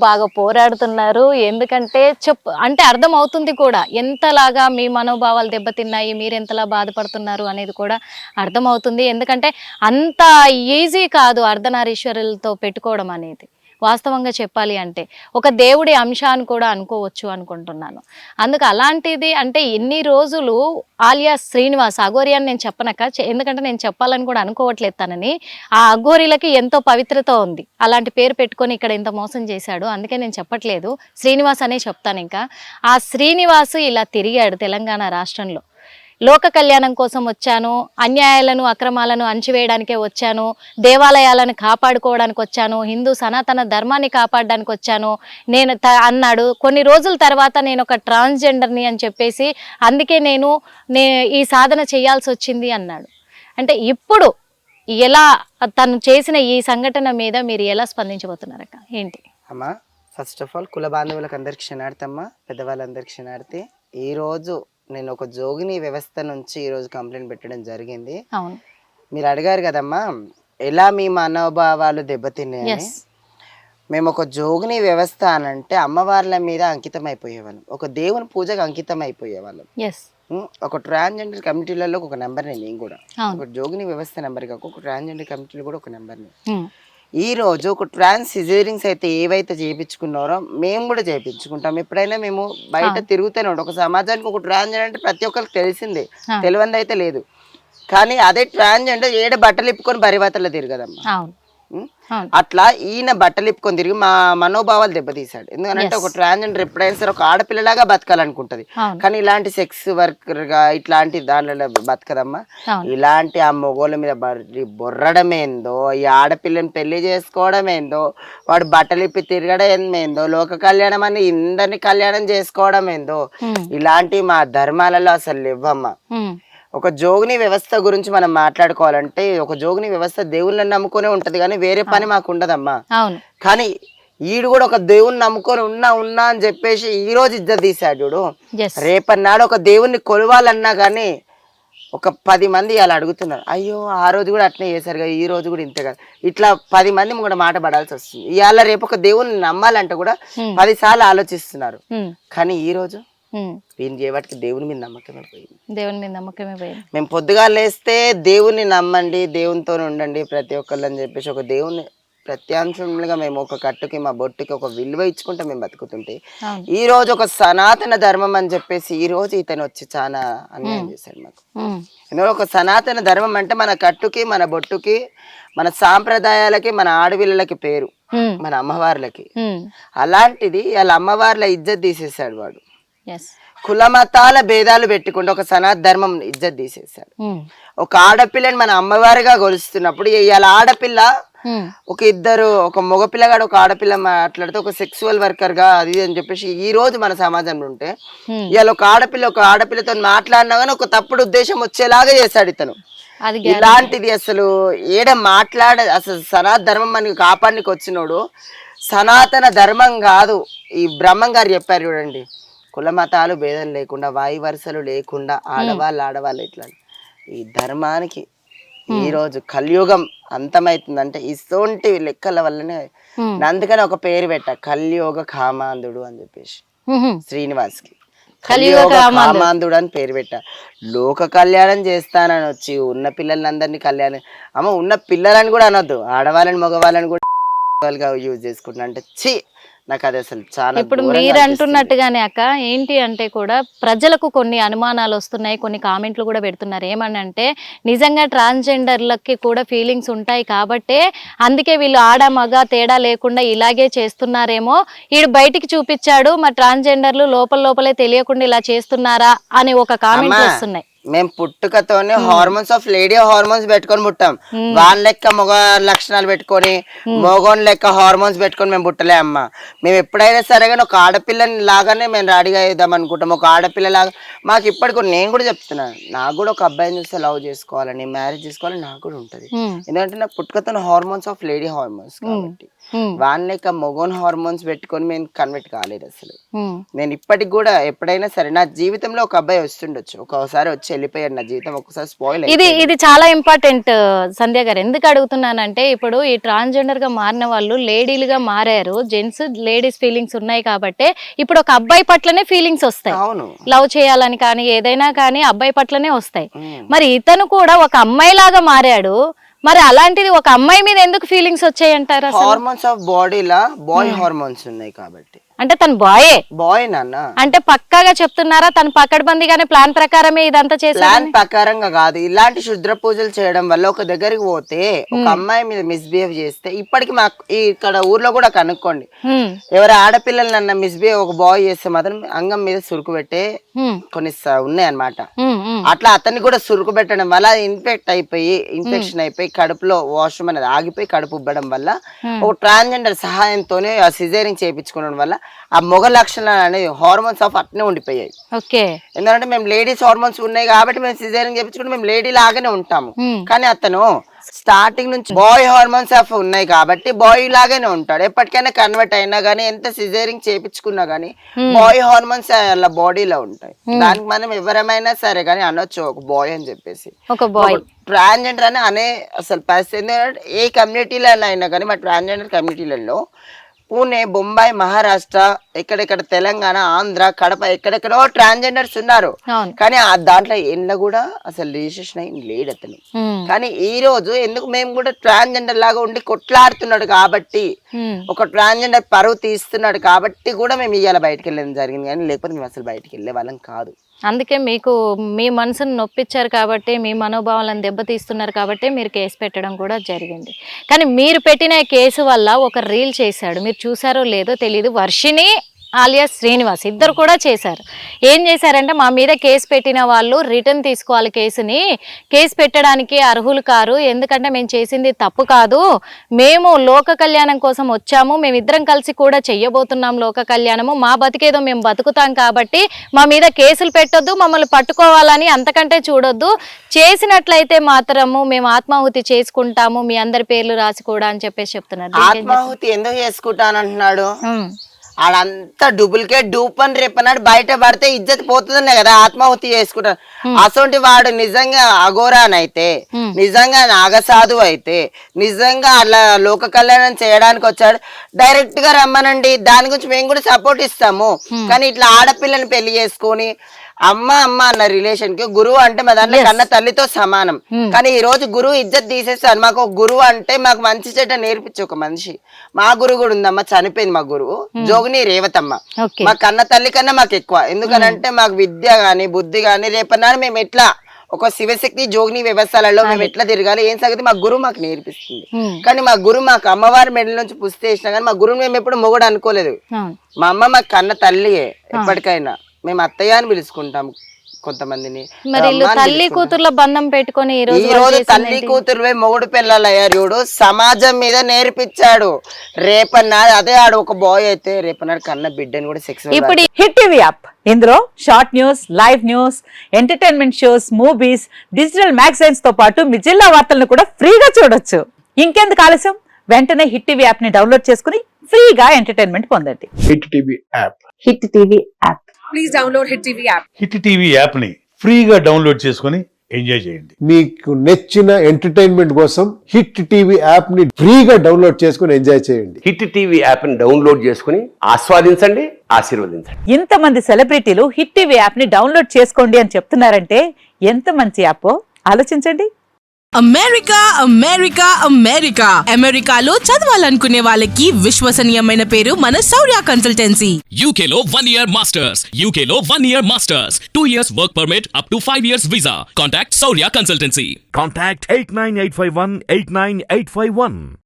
బాగా పోరాడుతున్నారు. ఎందుకంటే అంటే అర్థమవుతుంది కూడా. ఎంతలాగా మీ మనోభావాలు దెబ్బతిన్నాయి, మీరెంతలా బాధపడుతున్నారు అనేది కూడా అర్థమవుతుంది. ఎందుకంటే అంత ఈజీ కాదు అర్ధనారీశ్వరులతో పెట్టుకోవడం అనేది. వాస్తవంగా చెప్పాలి అంటే. ఒక దేవుడి అంశ అని కూడా అనుకోవచ్చు అనుకుంటున్నాను. అందుకు అలాంటిది అంటే ఇన్ని రోజులు ఆలియాస్ శ్రీనివాస్ అఘోరి అని నేను చెప్పనక్క. ఎందుకంటే నేను చెప్పాలని కూడా అనుకోవట్లేదు తనని. ఆ అఘోరీలకి ఎంతో పవిత్రత ఉంది. అలాంటి పేరు పెట్టుకొని ఇక్కడ ఇంత మోసం చేశాడు. అందుకే నేను చెప్పట్లేదు. శ్రీనివాస్ అనే చెప్తాను ఇంకా. ఆ శ్రీనివాస్ ఇలా తిరిగాడు తెలంగాణ రాష్ట్రంలో. లోక కళ్యాణం కోసం వచ్చాను, అన్యాయాలను అక్రమాలను అణచివేయడానికే వచ్చాను, దేవాలయాలను కాపాడుకోవడానికి వచ్చాను, హిందూ సనాతన ధర్మాన్ని కాపాడడానికి వచ్చాను నేను అన్నాడు. కొన్ని రోజుల తర్వాత నేను ఒక ట్రాన్స్జెండర్ని అని చెప్పేసి అందుకే నేను ఈ సాధన చేయాల్సి వచ్చింది అన్నాడు. అంటే ఇప్పుడు ఎలా తను చేసిన ఈ సంఘటన మీద మీరు ఎలా స్పందించబోతున్నారక్క? ఏంటి అమ్మా? ఫస్ట్ ఆఫ్ ఆల్ కుల బాంధవులకు అందరికి క్షణార్థమ్మా, పెద్దవాళ్ళందరికి క్షణార్థి. ఈరోజు నేను ఒక జోగిని వ్యవస్థ నుంచి ఈరోజు కంప్లైంట్ పెట్టడం జరిగింది. అవును, మీరు అడిగారు కదమ్మా ఎలా మీ మనోభావాలు దెబ్బతిన్నాయని. మేము ఒక జోగిని వ్యవస్థ అనంటే అమ్మవార్ల మీద అంకితం అయిపోయేవాళ్ళం, ఒక దేవుని పూజకు అంకితం అయిపోయేవాళ్ళం. ఒక ట్రాన్స్జెండర్ కమిటీలలో ఒక నెంబర్ని నేను కూడా, ఒక జోగిని వ్యవస్థ నెంబర్ కాక ఒక ట్రాన్స్జెండర్ కమిటీలో కూడా ఒక నెంబర్ని. ఈ రోజు ఒక ట్రాన్స్ సిజేరింగ్స్ అయితే ఏవైతే చేయించుకున్నారో మేము కూడా చేయించుకుంటాం. ఎప్పుడైనా మేము బయట తిరుగుతూనే ఉంటాం. ఒక సమాజానికి ఒక ట్రాన్స్జెండర్ అంటే ప్రతి ఒక్కరికి తెలిసిందే, తెలియంది అయితే లేదు. కానీ అదే ట్రాన్స్జెండర్ ఏడ బట్టలు ఇప్పుకొని బరివాతల్లో తిరగదమ్మా. అట్లా ఈయన బట్టలు ఇప్పుకొని తిరిగి మా మనోభావాలు దెబ్బతీశాడు. ఎందుకంటే ఒక ట్రాన్స్జెండర్ ఎప్పుడైనా సరే ఒక ఆడపిల్లలాగా బతకాలనుకుంటది, కానీ ఇలాంటి సెక్స్ వర్కర్ గా ఇట్లాంటి దానిలో బతకదమ్మా. ఇలాంటి ఆ మొగోళ్ళ మీద బొర్రడం ఏందో, ఈ ఆడపిల్లని పెళ్లి చేసుకోవడం ఏందో, వాడు బట్టలు ఇప్పి తిరగడం ఏందో, లోక కళ్యాణం అని ఇందరిని కళ్యాణం చేసుకోవడం ఏందో, ఇలాంటి మా ధర్మాలలో అసలు ఇవ్వమ్మా. ఒక జోగిని వ్యవస్థ గురించి మనం మాట్లాడుకోవాలంటే ఒక జోగిని వ్యవస్థ దేవుళ్ళని నమ్ముకునే ఉంటది, కానీ వేరే పని మాకు ఉండదమ్మా. కానీ ఈడు కూడా ఒక దేవుని నమ్ముకొని ఉన్నా అని చెప్పేసి ఈ రోజు ఇద్దరు తీశాడు చూడు. రేపన్నాడు ఒక దేవుణ్ణి కొలవాలన్నా కానీ ఒక 10 మంది అలా అడుగుతున్నారు, అయ్యో ఆ రోజు కూడా అట్నే చేశారు కదా, ఈ రోజు కూడా ఇంతే కదా, ఇట్లా 10 మంది కూడా మాట పడాల్సి వస్తుంది. ఇవాళ రేపు ఒక దేవుణ్ణి నమ్మాలంటే కూడా 10 సార్లు ఆలోచిస్తున్నారు. కానీ ఈ రోజు వీని చేయబట్టి దేవుని మీద నమ్మకమే పోయింది. దేవుని మీద నమ్మకమే పోయింది. మేము పొద్దుగా లేస్తే దేవుని నమ్మండి, దేవునితో ఉండండి ప్రతి ఒక్కళ్ళు అని చెప్పేసి ఒక దేవుని ప్రత్యాంశంగా మేము ఒక కట్టుకి మా బొట్టుకి ఒక విలువ ఇచ్చుకుంటే మేము బతుకుతుంటే, ఈ రోజు ఒక సనాతన ధర్మం అని చెప్పేసి ఈ రోజు ఇతను వచ్చి చాలా అన్యాయం చేశాడు మాకు. ఎందుకంటే ఒక సనాతన ధర్మం అంటే మన కట్టుకి మన బొట్టుకి మన సాంప్రదాయాలకి మన ఆడపిల్లలకి పేరు, మన అమ్మవార్లకి. అలాంటిది వాళ్ళ అమ్మవార్ల ఇజ్జత్ తీసేసాడు వాడు. కుల మతాల భేదాలు పెట్టుకుంటే ఒక సనాతన ధర్మం ఇజ్జత్ తీసేసాడు. ఒక ఆడపిల్లని మన అమ్మవారిగా కొలుస్తున్నప్పుడు ఇవాళ ఆడపిల్ల ఒక ఇద్దరు, ఒక మగపిల్లగాడు ఒక ఆడపిల్ల మాట్లాడితే ఒక సెక్సువల్ వర్కర్ గా అది అని చెప్పేసి ఈ రోజు మన సమాజంలో ఉంటే, ఇవాళ ఒక ఆడపిల్లతో మాట్లాడినా కానీ ఒక తప్పుడు ఉద్దేశం వచ్చేలాగా చేశాడు ఇతను. ఇలాంటిది అసలు అసలు సనాతన ధర్మం మనకి కాపాడనికి వచ్చినోడు సనాతన ధర్మం కాదు. ఈ బ్రహ్మం గారు చెప్పారు చూడండి, కుల మతాలు భేదం లేకుండా వాయు వరుసలు లేకుండా ఆడవాళ్ళు ఇట్లా ఈ ధర్మానికి ఈ రోజు కలియుగం అంతమైతుందంటే ఇసోంటి లెక్కల వల్లనే. అందుకని ఒక పేరు పెట్ట కలియుగ కామాంధుడు అని చెప్పేసి శ్రీనివాస్ కి కలియుగ కామాంధుడు అని పేరు పెట్ట. లోక కళ్యాణం చేస్తానని వచ్చి ఉన్న పిల్లలందరినీ కళ్యాణం ఉన్న పిల్లలని కూడా అనొద్దు, ఆడవాళ్ళని మగవాళ్ళని కూడా యూజ్ చేసుకుంటున్నా అంటే ఛీ, నాకు అది అసలు చాలా. ఇప్పుడు మీరు అంటున్నట్టుగానే అక్క ఏంటి అంటే కూడా ప్రజలకు కొన్ని అనుమానాలు వస్తున్నాయి, కొన్ని కామెంట్లు కూడా పెడుతున్నారు. ఏమనంటే నిజంగా ట్రాన్స్జెండర్లకి కూడా ఫీలింగ్స్ ఉంటాయి కాబట్టే అందుకే వీళ్ళు ఆడ మగ తేడా లేకుండా ఇలాగే చేస్తున్నారేమో, వీడు బయటికి చూపించాడు మరి ట్రాన్స్జెండర్లు లోపలే తెలియకుండా ఇలా చేస్తున్నారా అని ఒక కామెంట్ వస్తున్నాయి. మేము పుట్టుకతోనే హార్మోన్స్ ఆఫ్ లేడీ హార్మోన్స్ పెట్టుకొని పుట్టాం. వాళ్ళ లెక్క మగ లక్షణాలు పెట్టుకొని మగోన్ లెక్క హార్మోన్స్ పెట్టుకొని మేము పుట్టలే అమ్మ. మేము ఎప్పుడైనా సరే కానీ ఒక ఆడపిల్లని లాగానే మేము రెడీగా వేద్దాం అనుకుంటాం. ఒక ఆడపిల్ల లాగా మాకు ఇప్పటికి నేను కూడా చెప్తున్నాను, నాకు కూడా ఒక అబ్బాయిని చూస్తే లవ్ చేసుకోవాలని మ్యారేజ్ చేసుకోవాలని నాకు కూడా ఉంటది. ఎందుకంటే నాకు పుట్టుకతో హార్మోన్స్ ఆఫ్ లేడీ హార్మోన్స్ కాబట్టి వాళ్ళ యొక్క మొగోన్ హార్మోన్స్ పెట్టుకొని మేము కన్వర్ట్ కాలేదు అసలు. నేను ఇప్పటికి కూడా ఎప్పుడైనా సరే నా జీవితంలో ఒక అబ్బాయి వస్తుండొచ్చు, ఒకసారి వచ్చి వెళ్ళిపోయాడు, నా జీవితం ఒకసారి స్పాయిల్. ఇది చాలా ఇంపార్టెంట్ సంధ్య గారు. ఎందుకు అడుగుతున్నానంటే ఇప్పుడు ఈ ట్రాన్స్జెండర్ గా మారిన వాళ్ళు లేడీలుగా మారారు, జెంట్స్ లేడీస్ ఫీలింగ్స్ ఉన్నాయి కాబట్టి ఇప్పుడు ఒక అబ్బాయి పట్లనే ఫీలింగ్స్ వస్తాయి. అవును, లవ్ చేయాలని కానీ ఏదైనా కానీ అబ్బాయి పట్లనే వస్తాయి. మరి ఇతను కూడా ఒక అమ్మాయి లాగా మారాడు, మరి అలాంటిది ఒక అమ్మాయి మీద ఎందుకు ఫీలింగ్స్ వచ్చాయంటారు? హార్మోన్స్ ఆఫ్ బాడీలా బాయ్ హార్మోన్స్ ఉన్నాయి కాబట్టి. అంటే తను బాయ్ నాన్న అంటే పక్కాగా చెప్తున్నారా? తను పకడ్బందీగానే ప్లాన్ ప్రకారమే ఇదంతా చేశారు? ప్లాన్ ప్రకారంగా కాదు, ఇలాంటి శుద్ర పూజలు చేయడం వల్ల ఒక దగ్గరికి పోతే ఒక అమ్మాయి మీద మిస్బిహేవ్ చేస్తే, ఇప్పటికి మాకు ఇక్కడ ఊర్లో కూడా కనుక్కోండి, ఎవరు ఆడపిల్లలు నన్ను మిస్బిహేవ్ ఒక బాయ్ చేస్తే మాత్రం అంగం మీద సురుకు పెట్టే కొన్ని ఉన్నాయి అన్నమాట. అట్లా అతన్ని కూడా సురుకు పెట్టడం వల్ల ఇన్ఫెక్షన్ అయిపోయి కడుపులో వాష్రూమ్ అనేది ఆగిపోయి కడుపు ఉబ్బడం వల్ల ఒక ట్రాన్స్జెండర్ సహాయంతోనే ఆ సిజేరింగ్ చేయించుకోవడం వల్ల ఆ మొగ లక్షణాలు అనేది హార్మోన్స్ ఆఫ్ అట్నే ఉండిపోయాయి. ఎందుకంటే మేము లేడీస్ హార్మోన్స్ ఉన్నాయి కాబట్టి మేము సిజేరింగ్ చేయించుకుంటే మేము లేడీ లాగానే ఉంటాము. కానీ అతను స్టార్టింగ్ నుంచి బాయ్ హార్మోన్స్ ఆఫ్ ఉన్నాయి కాబట్టి బాయ్ లాగానే ఉంటాడు. ఎప్పటికైనా కన్వర్ట్ అయినా గానీ, ఎంత సిజేరింగ్ చేయించుకున్నా గానీ బాయ్ హార్మోన్స్ అలా బాడీలో ఉంటాయి. దానికి మనం ఎవరమైనా సరే కానీ అనొచ్చు ఒక బాయ్ అని చెప్పేసి. ట్రాన్స్జెండర్ అని అనే అసలు పరిస్థితి ఎందుకంటే ఏ కమ్యూనిటీలో అయినా కానీ, మా ట్రాన్స్జెండర్ కమ్యూనిటీలలో పూణే, బొంబాయి, మహారాష్ట్ర, ఎక్కడెక్కడ తెలంగాణ, ఆంధ్ర, కడప, ఎక్కడెక్కడో ట్రాన్స్జెండర్స్ ఉన్నారు. కానీ దాంట్లో ఎండ కూడా అసలు రిజిస్ట్రేషన్ అయ్యి లేడు అతను. కానీ ఈ రోజు ఎందుకు మేము కూడా ట్రాన్స్జెండర్ లాగా ఉండి కొట్లాడుతున్నాడు కాబట్టి, ఒక ట్రాన్స్జెండర్ పరువు తీస్తున్నాడు కాబట్టి కూడా మేము ఇవాళ బయటకు వెళ్ళడం జరిగింది. కానీ లేకపోతే మేము అసలు బయటకు వెళ్ళే వాళ్ళం కాదు. అందుకే మీకు మీ మనసును నొప్పించారు కాబట్టి, మీ మనోభావాలను దెబ్బతీస్తున్నారు కాబట్టి మీరు కేసు పెట్టడం కూడా జరిగింది. కానీ మీరు పెట్టిన కేసు వల్ల ఒక రీల్ చేశాడు, మీరు చూసారో లేదో తెలియదు, వర్షిని ఆలియాస్ శ్రీనివాస్ ఇద్దరు కూడా చేశారు. ఏం చేశారంటే, మా మీద కేసు పెట్టిన వాళ్ళు రిటర్న్ తీసుకోవాలి, కేసు పెట్టడానికి అర్హులు కారు, ఎందుకంటే మేము చేసింది తప్పు కాదు, మేము లోక కళ్యాణం కోసం వచ్చాము, మేమిద్దరం కలిసి కూడా చెయ్యబోతున్నాం లోక కళ్యాణము, మా బతికేదో మేము బతుకుతాం కాబట్టి మా మీద కేసులు పెట్టొద్దు, మమ్మల్ని పట్టుకోవాలని అంతకంటే చూడొద్దు, చేసినట్లయితే మాత్రము మేము ఆత్మాహుతి చేసుకుంటాము, మీ అందరి పేర్లు రాసి కూడా అని చెప్పేసి చెప్తున్నారు. ఆత్మాహుతి ఎందుకు చేసుకుంటానంటున్నాడు? ఆడంతా డూప్లికేట్ డూపని రేపన్నాడు బయట పడితే ఇజ్జత్ పోతుందనే కదా ఆత్మాహుతి చేసుకుంటారు. అసొంటి వాడు నిజంగా అఘోరానైతే, నిజంగా నాగసాధు అయితే, నిజంగా అలా లోక కళ్యాణం చేయడానికి వచ్చాడు, డైరెక్ట్ గా రమ్మనండి, దాని గురించి మేము కూడా సపోర్ట్ ఇస్తాము. కానీ ఇట్లా ఆడపిల్లని పెళ్లి చేసుకొని అమ్మ అన్న రిలేషన్ కి గురువు అంటే మా దాంట్లో కన్న తల్లితో సమానం. కానీ ఈ రోజు గురువు ఇజ్జత్ తీసేస్తాను. మాకు గురువు అంటే మాకు మంచి చెడ్డ నేర్పించే ఒక మనిషి, మా గురువు కూడా ఉందమ్మా, చనిపోయింది మా గురువు జోగిని రేవతమ్మ. మా కన్న తల్లి కన్నా మాకు ఎక్కువ, ఎందుకనంటే మాకు విద్య గాని బుద్ధి గాని రేపన్నా మేము ఎట్లా ఒక శివశక్తి జోగిని వ్యవస్థలలో మేము ఎట్లా తిరగాలి ఏం సంగతి మా గురువు మాకు నేర్పిస్తుంది. కానీ మా గురువు మాకు అమ్మవారి మెడల నుంచి పుస్తే వేసినా కానీ మా గురువు మేము ఎప్పుడు మొగుడు అనుకోలేదు. మా అమ్మ మాకు కన్న తల్లియే, ఎప్పటికైనా మేము అత్తయ్య అని పిలుచుకుంటాం కొంతమందిని. తల్లి కూతుర్ల బంధం పెట్టుకొని ఈ రోజు తల్లి కూతురువే మొగుడు పిల్లలయ్యారు. సమాజం మీద నేర్పించాడు. రేపన్నాడు అదే ఆడు ఒక బాయ్ అయితే రేపన్నాడు కన్న బిడ్డని కూడా సెక్స్. ఇప్పుడు హిట్ టీవీ యాప్, ఇందులో short news, live news, entertainment shows, movies, digital magazines తో పాటు మీ జిల్లా వార్తలను కూడా ఫ్రీగా చూడొచ్చు. ఇంకెందుకు ఆలస్యం, వెంటనే హిట్ టీవీ యాప్ ని డౌన్లోడ్ చేసుకుని ఫ్రీగా ఎంటర్టైన్మెంట్ పొందండి. Hit TV app, hit TV app, please download hit TV app. Hit TV app ని ఫ్రీగా డౌన్లోడ్ చేసుకుని ఎంజాయ్ చేయండి. మీకు నచ్చిన ఎంటర్టైన్మెంట్ కోసం హిట్ టీవీ యాప్ ని ఫ్రీగా డౌన్లోడ్ చేసుకుని ఎంజాయ్ చేయండి. హిట్ టీవీ యాప్ ని డౌన్లోడ్ చేసుకుని ఆస్వాదించండి, ఆశీర్వదించండి. ఇంతమంది సెలబ్రిటీలు హిట్ టీవీ యాప్ ని డౌన్లోడ్ చేసుకోండి అని చెప్తున్నారంటే ఎంత మంచి యాప్ ఆలోచించండి. అమెరికా అమెరికా అమెరికా అమెరికాలో చదవాలనుకునే వాళ్ళకి విశ్వసనీయమైన పేరు మన శౌర్య కన్సల్టెన్సీ. UK లో 1 year masters, UK లో 1 year masters, 2 years work permit up to 5 years visa. Contact Saurya Consultancy. Contact 89851 89851.